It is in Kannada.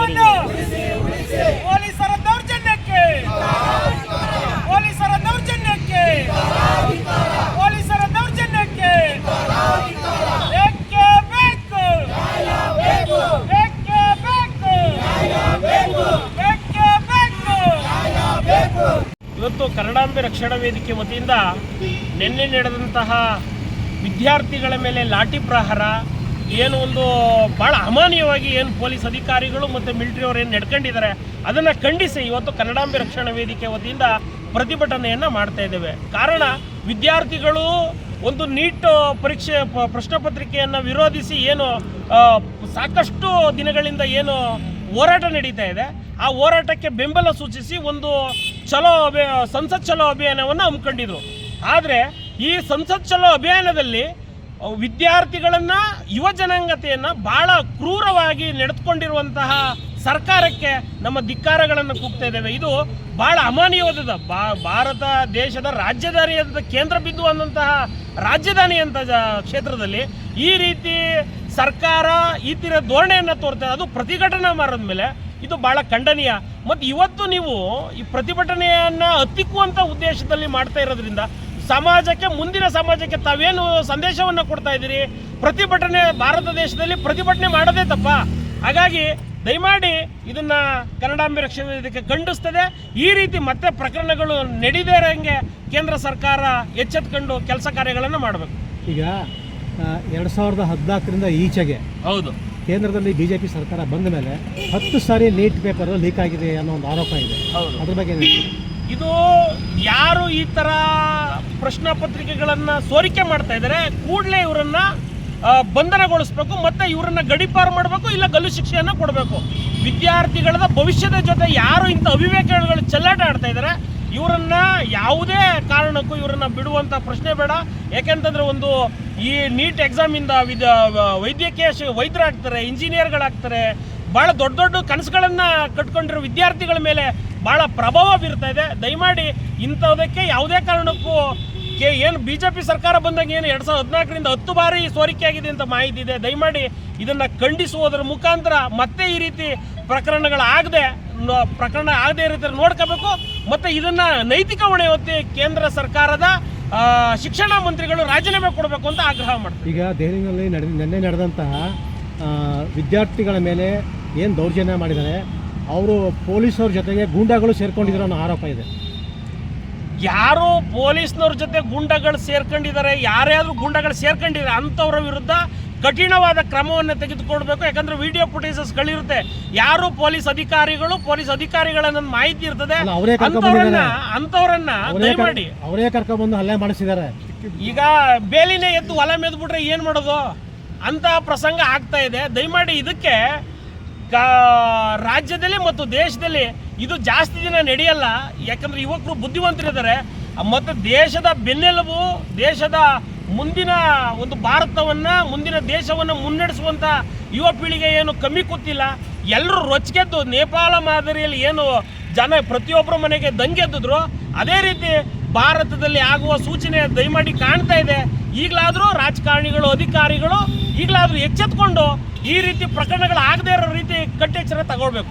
ಕರ್ನಾಟಕವನ್ನು ಪೊಲೀಸರ ದೌರ್ಜನ್ಯಕ್ಕೆ ಪೊಲೀಸರ ದೌರ್ಜನ್ಯಕ್ಕೆ ಪೊಲೀಸರ ದೌರ್ಜನ್ಯಕ್ಕೆ ಬೇಕೇ ಬೇಕು ಬೇಕೇ ಬೇಕು ಬೇಕೇ ಬೇಕು. ಇವತ್ತು ಕನ್ನಡಾಂಬೆ ರಕ್ಷಣಾ ವೇದಿಕೆ ವತಿಯಿಂದ ನಿನ್ನೆ ನಡೆದಂತಹ ವಿದ್ಯಾರ್ಥಿಗಳ ಮೇಲೆ ಲಾಠಿ ಪ್ರಹಾರ ಏನು ಒಂದು ಭಾಳ ಅಮಾನ್ಯವಾಗಿ ಏನು ಪೊಲೀಸ್ ಅಧಿಕಾರಿಗಳು ಮತ್ತು ಮಿಲಿಟರಿಯವರು ಏನು ನಡ್ಕೊಂಡಿದ್ದಾರೆ ಅದನ್ನು ಖಂಡಿಸಿ ಇವತ್ತು ಕನ್ನಡಾಂಬೆ ರಕ್ಷಣಾ ವೇದಿಕೆ ವತಿಯಿಂದ ಪ್ರತಿಭಟನೆಯನ್ನು ಮಾಡ್ತಾ ಇದ್ದೇವೆ. ಕಾರಣ ವಿದ್ಯಾರ್ಥಿಗಳು ಒಂದು ನೀಟ್ ಪರೀಕ್ಷೆ ಪ್ರಶ್ನೆ ಪತ್ರಿಕೆಯನ್ನು ವಿರೋಧಿಸಿ ಏನು ಸಾಕಷ್ಟು ದಿನಗಳಿಂದ ಏನು ಹೋರಾಟ ನಡೀತಾ ಇದೆ, ಆ ಹೋರಾಟಕ್ಕೆ ಬೆಂಬಲ ಸೂಚಿಸಿ ಒಂದು ಸಂಸತ್ ಚಲೋ ಅಭಿಯಾನವನ್ನು ಹಮ್ಮಿಕೊಂಡಿದ್ರು. ಆದರೆ ಈ ಸಂಸತ್ ಚಲೋ ಅಭಿಯಾನದಲ್ಲಿ ವಿದ್ಯಾರ್ಥಿಗಳನ್ನು ಯುವ ಜನಾಂಗತೆಯನ್ನು ಭಾಳ ಕ್ರೂರವಾಗಿ ನಡೆದುಕೊಂಡಿರುವಂತಹ ಸರ್ಕಾರಕ್ಕೆ ನಮ್ಮ ಧಿಕ್ಕಾರಗಳನ್ನು ಕೂಗ್ತಾ ಇದ್ದೇವೆ. ಇದು ಭಾಳ ಅಮಾನ್ಯವಾದ ಭಾರತ ದೇಶದ ರಾಜಧಾನಿ ಅಂತ ಕೇಂದ್ರ ಬಿಂದು ಅನ್ನಂತಹ ರಾಜಧಾನಿ ಅಂತ ಕ್ಷೇತ್ರದಲ್ಲಿ ಈ ರೀತಿ ಸರ್ಕಾರ ಈ ತೀರ ಧೋರಣೆಯನ್ನು ತೋರ್ತಾರೆ, ಅದು ಪ್ರತಿಭಟನಾ ಮಾರದ ಮೇಲೆ ಇದು ಭಾಳ ಖಂಡನೀಯ. ಮತ್ತು ಇವತ್ತು ನೀವು ಈ ಪ್ರತಿಭಟನೆಯನ್ನು ಹತ್ತಿಕ್ಕುವಂಥ ಉದ್ದೇಶದಲ್ಲಿ ಮಾಡ್ತಾ ಇರೋದ್ರಿಂದ ಮುಂದಿನ ಸಮಾಜಕ್ಕೆ ತಾವೇನು ಸಂದೇಶವನ್ನು ಕೊಡ್ತಾ ಇದ್ದೀರಿ? ಪ್ರತಿಭಟನೆ ಭಾರತ ದೇಶದಲ್ಲಿ ಪ್ರತಿಭಟನೆ ಮಾಡೋದೇ ತಪ್ಪ. ಹಾಗಾಗಿ ದಯಮಾಡಿ ಇದನ್ನ ಕನ್ನಡಾಂಬೆ ರಕ್ಷಣಾ ವೇದಿಕೆ ಖಂಡಿಸ್ತದೆ. ಈ ರೀತಿ ಮತ್ತೆ ಪ್ರಕರಣಗಳು ನಡೀದೇ ಇರೋಂಗೆ ಕೇಂದ್ರ ಸರ್ಕಾರ ಎಚ್ಚೆತ್ತುಕೊಂಡು ಕೆಲಸ ಕಾರ್ಯಗಳನ್ನು ಮಾಡಬೇಕು. ಈಗ 2014ರಿಂದ ಈಚೆಗೆ ಹೌದು ಕೇಂದ್ರದಲ್ಲಿ ಬಿಜೆಪಿ ಸರ್ಕಾರ ಬಂದ ಮೇಲೆ 10 ಸಾರಿ ನೀಟ್ ಪೇಪರ್ ಲೀಕ್ ಆಗಿದೆ ಅನ್ನೋ ಒಂದು ಆರೋಪ ಇದೆ. ಅದ್ರ ಬಗ್ಗೆ ಇದು ಯಾರು ಈ ತರ ಪ್ರಶ್ನೆ ಪತ್ರಿಕೆಗಳನ್ನು ಸೋರಿಕೆ ಮಾಡ್ತಾ ಇದ್ದಾರೆ ಕೂಡಲೇ ಇವರನ್ನ ಬಂಧನಗೊಳಿಸಬೇಕು, ಮತ್ತೆ ಇವರನ್ನ ಗಡೀಪಾರು ಮಾಡಬೇಕು, ಇಲ್ಲ ಗಲ್ಲು ಶಿಕ್ಷೆಯನ್ನು ಕೊಡಬೇಕು. ವಿದ್ಯಾರ್ಥಿಗಳ ಭವಿಷ್ಯದ ಜೊತೆ ಯಾರು ಇಂಥ ಅವಿವೇಕಗಳು ಚೆಲ್ಲಾಟ ಆಡ್ತಾ ಇದ್ದಾರೆ ಇವರನ್ನ ಯಾವುದೇ ಕಾರಣಕ್ಕೂ ಇವರನ್ನ ಬಿಡುವಂಥ ಪ್ರಶ್ನೆ ಬೇಡ. ಯಾಕೆಂತಂದ್ರೆ ಒಂದು ಈ ನೀಟ್ ಎಕ್ಸಾಮಿಂದ ವೈದ್ಯಕೀಯ ವೈದ್ಯರಾಗ್ತಾರೆ, ಇಂಜಿನಿಯರ್ಗಳಾಗ್ತಾರೆ, ಭಾಳ ದೊಡ್ಡ ದೊಡ್ಡ ಕನಸುಗಳನ್ನು ಕಟ್ಕೊಂಡಿರೋ ವಿದ್ಯಾರ್ಥಿಗಳ ಮೇಲೆ ಭಾಳ ಪ್ರಭಾವ ಬೀರ್ತಾ ಇದೆ. ದಯಮಾಡಿ ಇಂಥದಕ್ಕೆ ಯಾವುದೇ ಕಾರಣಕ್ಕೂ ಏನು ಬಿಜೆಪಿ ಸರ್ಕಾರ ಬಂದಾಗ ಏನು 2014ರಿಂದ 10 ಬಾರಿ ಸೋರಿಕೆ ಆಗಿದೆ ಅಂತ ಮಾಹಿತಿ ಇದೆ. ದಯಮಾಡಿ ಇದನ್ನು ಖಂಡಿಸುವುದರ ಮುಖಾಂತರ ಮತ್ತೆ ಈ ರೀತಿ ಪ್ರಕರಣ ಆಗದೆ ರೀತಿ ನೋಡ್ಕೋಬೇಕು. ಮತ್ತು ಇದನ್ನು ನೈತಿಕ ಹೊಣೆ ಹೊತ್ತಿ ಕೇಂದ್ರ ಸರ್ಕಾರದ ಶಿಕ್ಷಣ ಮಂತ್ರಿಗಳು ರಾಜೀನಾಮೆ ಕೊಡಬೇಕು ಅಂತ ಆಗ್ರಹ ಮಾಡ್ತಾರೆ. ಈಗ ದೆಹಲಿಯಲ್ಲಿ ನಿನ್ನೆ ನಡೆದಂತಹ ವಿದ್ಯಾರ್ಥಿಗಳ ಮೇಲೆ ಏನು ದೌರ್ಜನ್ಯ ಮಾಡಿದ್ದಾರೆ, ಅವರು ಪೊಲೀಸರ ಜೊತೆಗೆ ಗೂಂಡಾಗಳು ಸೇರ್ಕೊಂಡಿದ್ರು ಅನ್ನೋ ಆರೋಪ ಇದೆ. ಯಾರು ಪೊಲೀಸ್ನವ್ರ ಜೊತೆ ಗೂಂಡಾಗಳು ಸೇರ್ಕೊಂಡಿದ್ದಾರೆ, ಯಾರ್ಯಾರು ಗೂಂಡಾಗಳು ಸೇರ್ಕೊಂಡಿದ್ದಾರೆ ಅಂಥವ್ರ ವಿರುದ್ಧ ಕಠಿಣವಾದ ಕ್ರಮವನ್ನು ತೆಗೆದುಕೊಳ್ಬೇಕು. ಯಾಕಂದ್ರೆ ವಿಡಿಯೋ ಫುಟೇಜಸ್ಗಳಿರುತ್ತೆ, ಯಾರು ಪೊಲೀಸ್ ಅಧಿಕಾರಿಗಳನ್ನ ಮಾಹಿತಿ ಇರ್ತದೆ, ಅಂಥವ್ರನ್ನ ದಯಮಾಡಿ ಅವರೇ ಕರ್ಕೊಂಡ್ಬಂದು ಹಲ್ಲೆ ಮಾಡಿಸಿದ್ದಾರೆ. ಈಗ ಬೇಲಿನೇ ಎದ್ದು ಹೊಲ ಮೆದ್ಬಿಟ್ರೆ ಏನು ಮಾಡೋದು ಅಂತ ಪ್ರಸಂಗ ಆಗ್ತಾ ಇದೆ. ದಯಮಾಡಿ ಇದಕ್ಕೆ ರಾಜ್ಯದಲ್ಲಿ ಮತ್ತು ದೇಶದಲ್ಲಿ ಇದು ಜಾಸ್ತಿ ದಿನ ನಡೆಯಲ್ಲ. ಯಾಕಂದ್ರೆ ಯುವಕರು ಬುದ್ಧಿವಂತರಿದ್ದಾರೆ ಮತ್ತು ದೇಶದ ಬೆನ್ನೆಲುಬು, ದೇಶದ ಮುಂದಿನ ಒಂದು ಭಾರತವನ್ನು, ಮುಂದಿನ ದೇಶವನ್ನು ಮುನ್ನಡೆಸುವಂಥ ಯುವ ಪೀಳಿಗೆ ಏನು ಕಮ್ಮಿ ಕೂತಿಲ್ಲ. ಎಲ್ಲರೂ ರೊಚ್ಗೆದ್ದು ನೇಪಾಳ ಮಾದರಿಯಲ್ಲಿ ಏನು ಜನ ಪ್ರತಿಯೊಬ್ಬರ ಮನೆಗೆ ದಂಗೆದ್ದಿದ್ರು, ಅದೇ ರೀತಿ ಭಾರತದಲ್ಲಿ ಆಗುವ ಸೂಚನೆ ದಯಮಾಡಿ ಕಾಣ್ತಾ ಇದೆ. ಈಗಲಾದರೂ ರಾಜಕಾರಣಿಗಳು, ಅಧಿಕಾರಿಗಳು ಈಗಲಾದರೂ ಎಚ್ಚೆತ್ಕೊಂಡು ಈ ರೀತಿ ಪ್ರಕರಣಗಳು ಆಗದೇ ಇರೋ ರೀತಿ ಕಟ್ಟೆಚ್ಚರ ತಗೊಳ್ಬೇಕು.